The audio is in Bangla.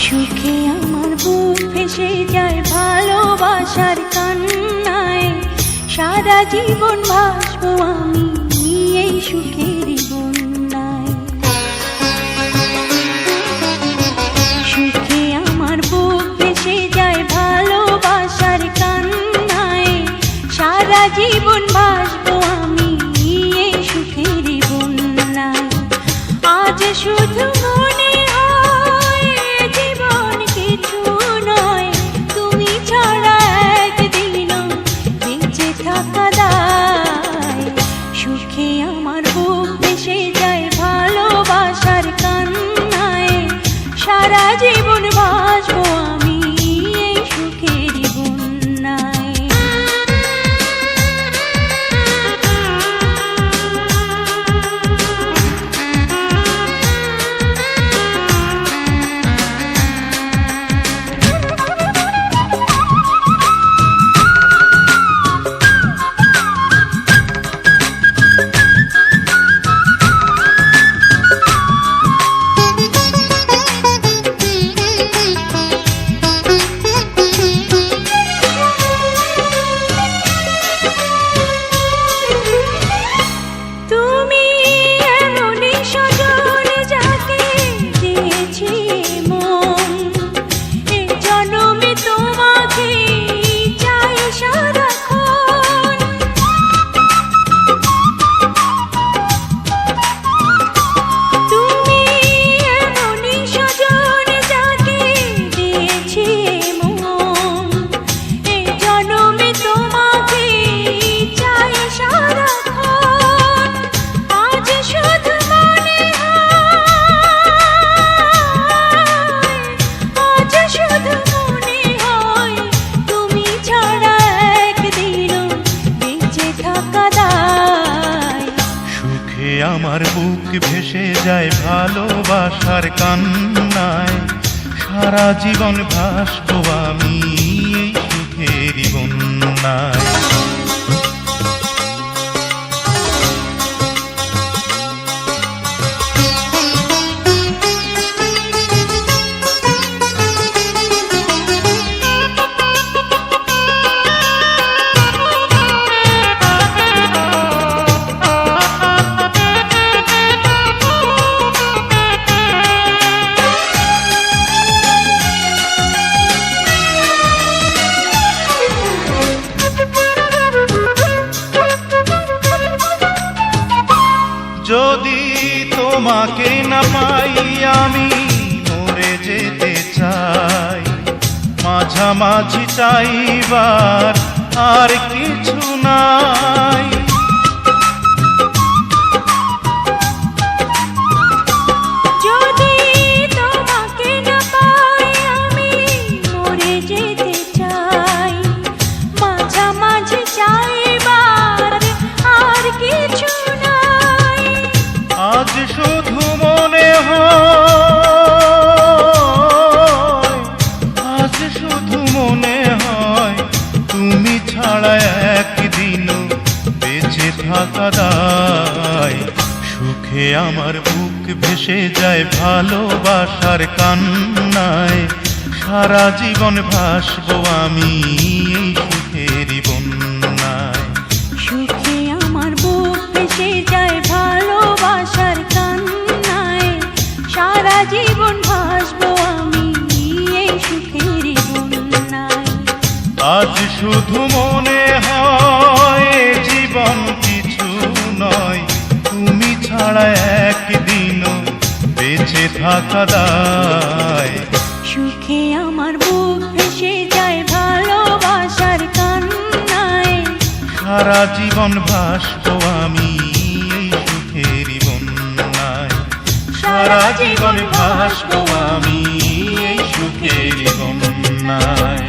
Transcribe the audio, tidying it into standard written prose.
সুখে আমার বুক ভেসে যায় ভালোবাসার কান্নায়, সারা জীবন ভাসবো আমি এই সুখের বন্যায়। সুখে আমার বুক ভেসে যায় ভালোবাসার কান্নায়, সারা জীবন ভাসবো আমি এই সুখের বন্যায়। আজ শুধু মনে হয় জীবন কিছু নয়, তুমি ছাড়া একদিনও বেঁচে থাকা দায়। সুখে আমার বুক ভেসে যায় ভালোবাসার কান্নায়, সারা জীবন ভাসবো আমি এই সুখের বন্যায়। আমার বুক ভেসে যায় ভালোবাসার কান্নায়, সারা জীবন ভাসবো আমি এই সুখের বন্যায়। যদি তোমাকে না পাই আমি মরে যেতে চাই, মাঝামাঝি চাইবার আর কিছু নাই। যদি তোমাকে না পাই আমি মরে যেতে চাই, মাঝামাঝি চাইবার আর কিছু নাই। আজ শুধু মনে হয়, আজ শুধু মনে হয় তুমি ছাড়া একদিনও বেঁচে থাকা দায়। সুখে আমার বুক ভেসে যায় ভালোবাসার কান্নায়, সারা জীবন ভাসবো আমি এই সুখের বন্যায়। সুখে আমার বুক ভেসে যায় ভালোবাসার কান্নায়, সারা জীবন ভাসবো আমি এই সুখের বন্যায়। আজ শুধু মনে হয় জীবন কিছু নয়, তুমি ছাড়া একদিনও বেঁচে থাকা দায়। সুখে আমার বুক ভেসে যায় ভালোবাসার কান্নায়, সারা জীবন ভাসবো আমি এই সুখের বন্যায়। সারা জীবন ভাসবো আমি এই সুখের বন্যায়।